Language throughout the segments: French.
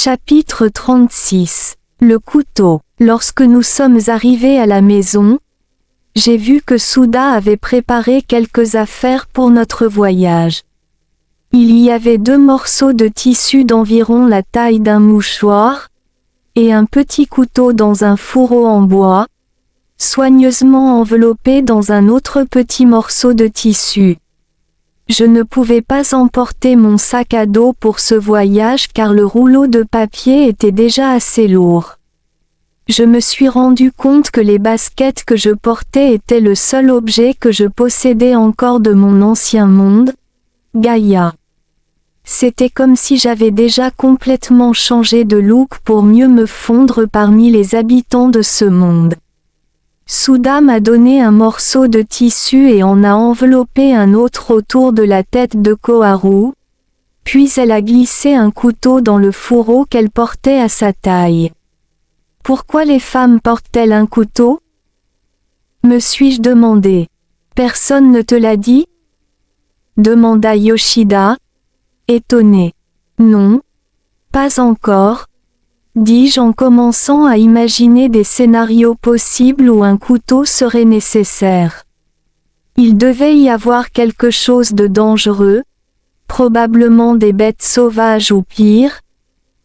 Chapitre 36. Le couteau. Lorsque nous sommes arrivés à la maison, j'ai vu que Souda avait préparé quelques affaires pour notre voyage. Il y avait 2 morceaux de tissu d'environ la taille d'un mouchoir, et un petit couteau dans un fourreau en bois, soigneusement enveloppé dans un autre petit morceau de tissu. Je ne pouvais pas emporter mon sac à dos pour ce voyage car le rouleau de papier était déjà assez lourd. Je me suis rendu compte que les baskets que je portais étaient le seul objet que je possédais encore de mon ancien monde, Gaïa. C'était comme si j'avais déjà complètement changé de look pour mieux me fondre parmi les habitants de ce monde. Souda m'a donné un morceau de tissu et en a enveloppé un autre autour de la tête de Koharu, puis elle a glissé un couteau dans le fourreau qu'elle portait à sa taille. Pourquoi les femmes portent-elles un couteau? Me suis-je demandé. Personne ne te l'a dit? Demanda Yoshida, étonné. Non, pas encore, dis-je en commençant à imaginer des scénarios possibles où un couteau serait nécessaire. Il devait y avoir quelque chose de dangereux, probablement des bêtes sauvages ou pire,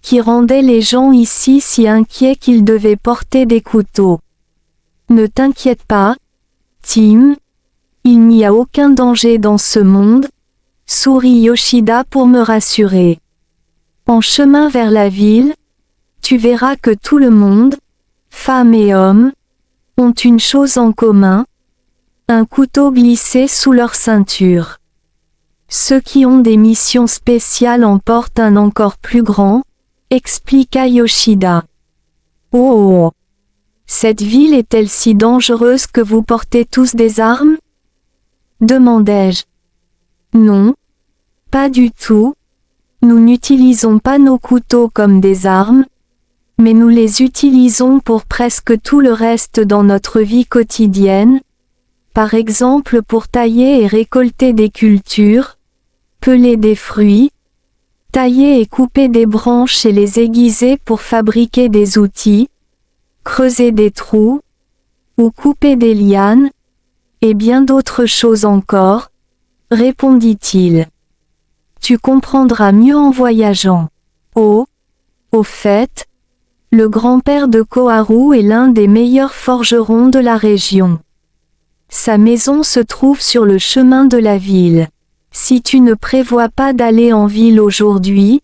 qui rendait les gens ici si inquiets qu'ils devaient porter des couteaux. Ne t'inquiète pas, Tim, il n'y a aucun danger dans ce monde, sourit Yoshida pour me rassurer. En chemin vers la ville, tu verras que tout le monde, femmes et hommes, ont une chose en commun, un couteau glissé sous leur ceinture. Ceux qui ont des missions spéciales en portent un encore plus grand, expliqua Yoshida. Oh! Cette ville est-elle si dangereuse que vous portez tous des armes? Demandai-je. Non, pas du tout. Nous n'utilisons pas nos couteaux comme des armes, mais nous les utilisons pour presque tout le reste dans notre vie quotidienne, par exemple pour tailler et récolter des cultures, peler des fruits, tailler et couper des branches et les aiguiser pour fabriquer des outils, creuser des trous, ou couper des lianes, et bien d'autres choses encore, répondit-il. Tu comprendras mieux en voyageant. Oh, au fait, le grand-père de Koharu est l'un des meilleurs forgerons de la région. Sa maison se trouve sur le chemin de la ville. Si tu ne prévois pas d'aller en ville aujourd'hui,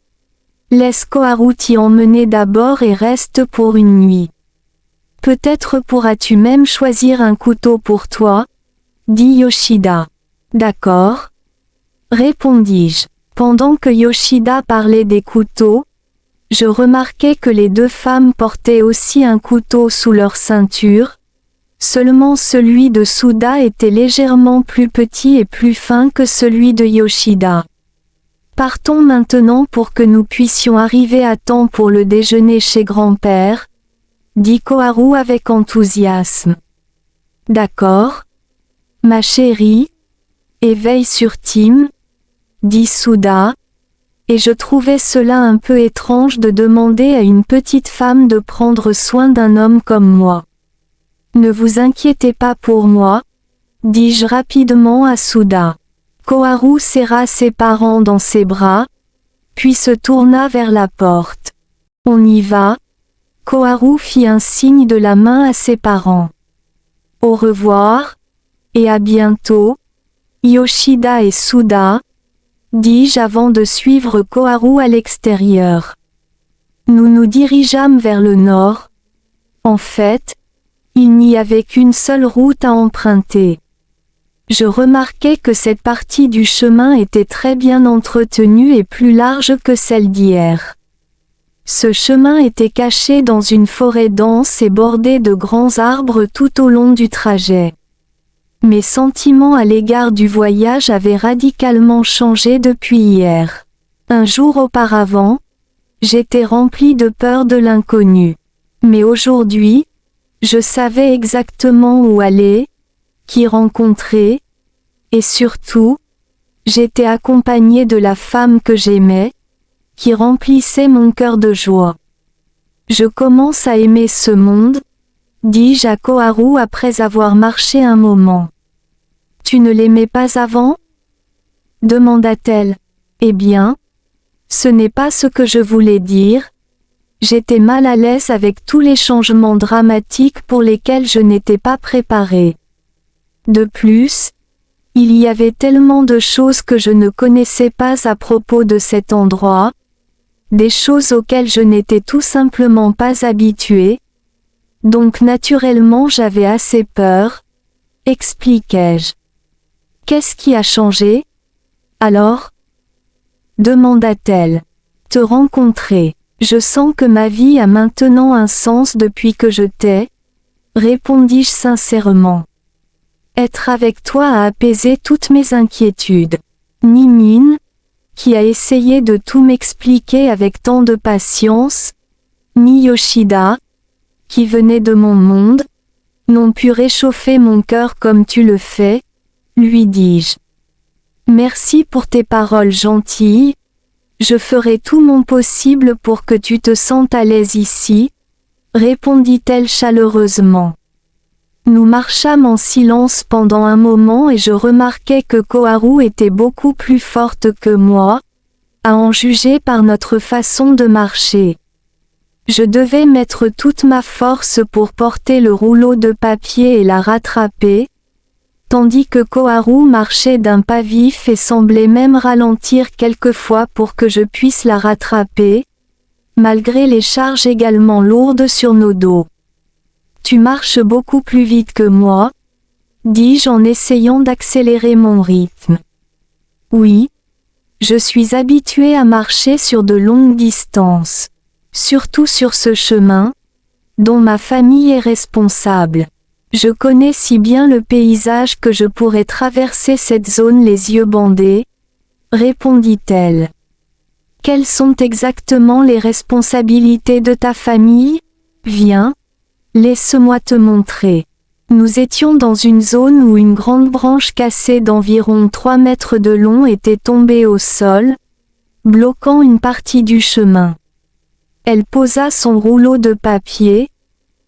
laisse Koharu t'y emmener d'abord et reste pour une nuit. Peut-être pourras-tu même choisir un couteau pour toi, dit Yoshida. D'accord, répondis-je. Pendant que Yoshida parlait des couteaux, je remarquai que les 2 femmes portaient aussi un couteau sous leur ceinture, seulement celui de Souda était légèrement plus petit et plus fin que celui de Yoshida. Partons maintenant pour que nous puissions arriver à temps pour le déjeuner chez grand-père, dit Koharu avec enthousiasme. D'accord, ma chérie, et veille sur Tim, dit Souda, et je trouvais cela un peu étrange de demander à une petite femme de prendre soin d'un homme comme moi. Ne vous inquiétez pas pour moi, dis-je rapidement à Souda. Koharu serra ses parents dans ses bras, puis se tourna vers la porte. On y va. Koharu fit un signe de la main à ses parents. Au revoir, et à bientôt, Yoshida et Souda, dis-je avant de suivre Koharu à l'extérieur. Nous nous dirigeâmes vers le nord. En fait, il n'y avait qu'une seule route à emprunter. Je remarquai que cette partie du chemin était très bien entretenue et plus large que celle d'hier. Ce chemin était caché dans une forêt dense et bordé de grands arbres tout au long du trajet. Mes sentiments à l'égard du voyage avaient radicalement changé depuis hier. Un jour auparavant, j'étais rempli de peur de l'inconnu. Mais aujourd'hui, je savais exactement où aller, qui rencontrer, et surtout, j'étais accompagné de la femme que j'aimais, qui remplissait mon cœur de joie. Je commence à aimer ce monde, dis-je à Koharu après avoir marché un moment. Tu ne l'aimais pas avant? Demanda-t-elle. Eh bien, ce n'est pas ce que je voulais dire. J'étais mal à l'aise avec tous les changements dramatiques pour lesquels je n'étais pas préparée. De plus, il y avait tellement de choses que je ne connaissais pas à propos de cet endroit, des choses auxquelles je n'étais tout simplement pas habituée, donc naturellement j'avais assez peur, expliquai-je. Qu'est-ce qui a changé, alors? Demanda-t-elle. Te rencontrer. Je sens que ma vie a maintenant un sens depuis que je t'ai, répondis-je sincèrement. Être avec toi a apaisé toutes mes inquiétudes. Ni qui a essayé de tout m'expliquer avec tant de patience, ni Yoshida, qui venait de mon monde, n'ont pu réchauffer mon cœur comme tu le fais, lui dis-je. Merci pour tes paroles gentilles, je ferai tout mon possible pour que tu te sentes à l'aise ici, répondit-elle chaleureusement. Nous marchâmes en silence pendant un moment et je remarquai que Koharu était beaucoup plus forte que moi, à en juger par notre façon de marcher. Je devais mettre toute ma force pour porter le rouleau de papier et la rattraper, tandis que Koharu marchait d'un pas vif et semblait même ralentir quelquefois pour que je puisse la rattraper, malgré les charges également lourdes sur nos dos. Tu marches beaucoup plus vite que moi, dis-je en essayant d'accélérer mon rythme. Oui, je suis habituée à marcher sur de longues distances, surtout sur ce chemin, dont ma famille est responsable. Je connais si bien le paysage que je pourrais traverser cette zone les yeux bandés, répondit-elle. Quelles sont exactement les responsabilités de ta famille? Viens, laisse-moi te montrer. Nous étions dans une zone où une grande branche cassée d'environ 3 mètres de long était tombée au sol, bloquant une partie du chemin. Elle posa son rouleau de papier,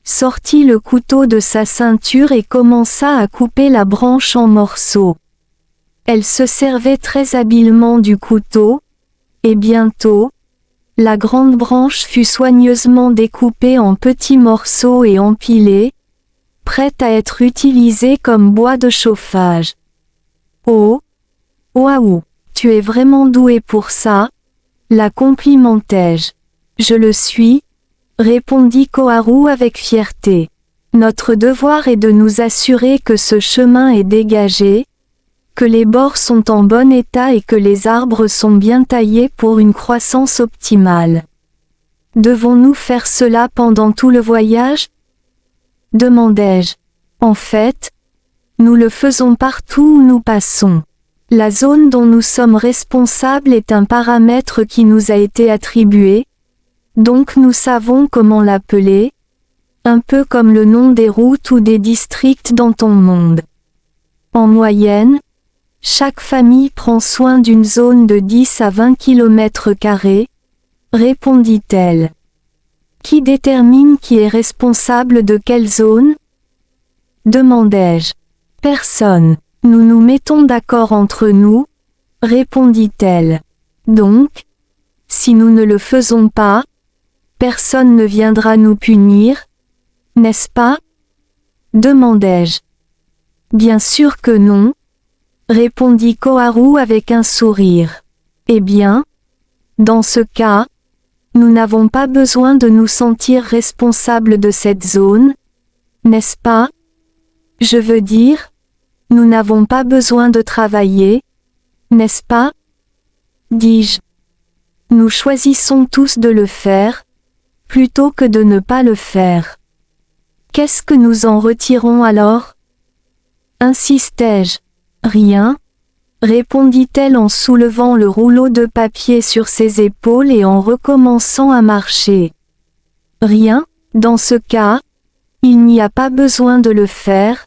sortit le couteau de sa ceinture et commença à couper la branche en morceaux. Elle se servait très habilement du couteau, et bientôt, la grande branche fut soigneusement découpée en petits morceaux et empilée, prête à être utilisée comme bois de chauffage. Oh, waouh, tu es vraiment doué pour ça, la complimentai-je. Je le suis, répondit Koharu avec fierté. Notre devoir est de nous assurer que ce chemin est dégagé, que les bords sont en bon état et que les arbres sont bien taillés pour une croissance optimale. Devons-nous faire cela pendant tout le voyage? Demandai-je. En fait, nous le faisons partout où nous passons. La zone dont nous sommes responsables est un paramètre qui nous a été attribué, donc nous savons comment l'appeler, un peu comme le nom des routes ou des districts dans ton monde. En moyenne, chaque famille prend soin d'une zone de 10 à 20 km², répondit-elle. Qui détermine qui est responsable de quelle zone? Demandai-je. Personne. Nous nous mettons d'accord entre nous, répondit-elle. Donc, si nous ne le faisons pas, personne ne viendra nous punir, n'est-ce pas? Demandai-je. Bien sûr que non, répondit Koharu avec un sourire. Eh bien, dans ce cas, nous n'avons pas besoin de nous sentir responsables de cette zone, n'est-ce pas? Je veux dire, nous n'avons pas besoin de travailler, n'est-ce pas? Dis-je. Nous choisissons tous de le faire, plutôt que de ne pas le faire. Qu'est-ce que nous en retirons alors? Insistai-je. Rien, répondit-elle en soulevant le rouleau de papier sur ses épaules et en recommençant à marcher. Rien, dans ce cas, il n'y a pas besoin de le faire,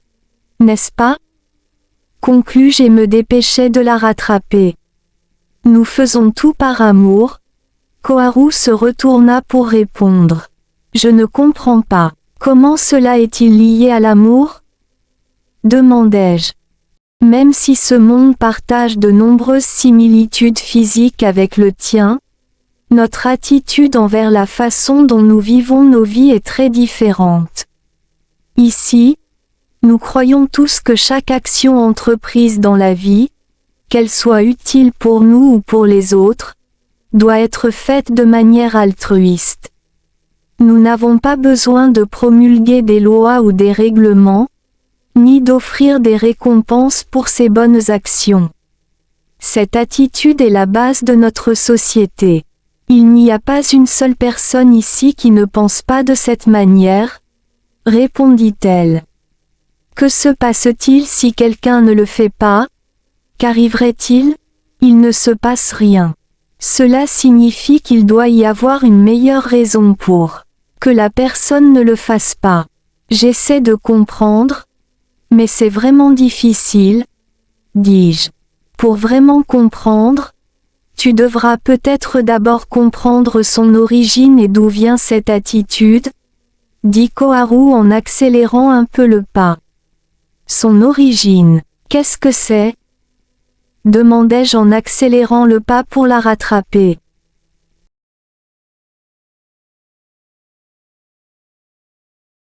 n'est-ce pas? Conclus-je et me dépêchai de la rattraper. Nous faisons tout par amour, Koharu se retourna pour répondre. Je ne comprends pas. Comment cela est-il lié à l'amour? Demandai-je. Même si ce monde partage de nombreuses similitudes physiques avec le tien, notre attitude envers la façon dont nous vivons nos vies est très différente. Ici, nous croyons tous que chaque action entreprise dans la vie, qu'elle soit utile pour nous ou pour les autres, doit être faite de manière altruiste. Nous n'avons pas besoin de promulguer des lois ou des règlements, ni d'offrir des récompenses pour ces bonnes actions. Cette attitude est la base de notre société. Il n'y a pas une seule personne ici qui ne pense pas de cette manière, répondit-elle. Que se passe-t-il si quelqu'un ne le fait pas? Qu'arriverait-il? Il ne se passe rien. Cela signifie qu'il doit y avoir une meilleure raison pour que la personne ne le fasse pas. J'essaie de comprendre, mais c'est vraiment difficile, dis-je. Pour vraiment comprendre, tu devras peut-être d'abord comprendre son origine et d'où vient cette attitude, dit Koharu en accélérant un peu le pas. Son origine, qu'est-ce que c'est? Demandai-je en accélérant le pas pour la rattraper.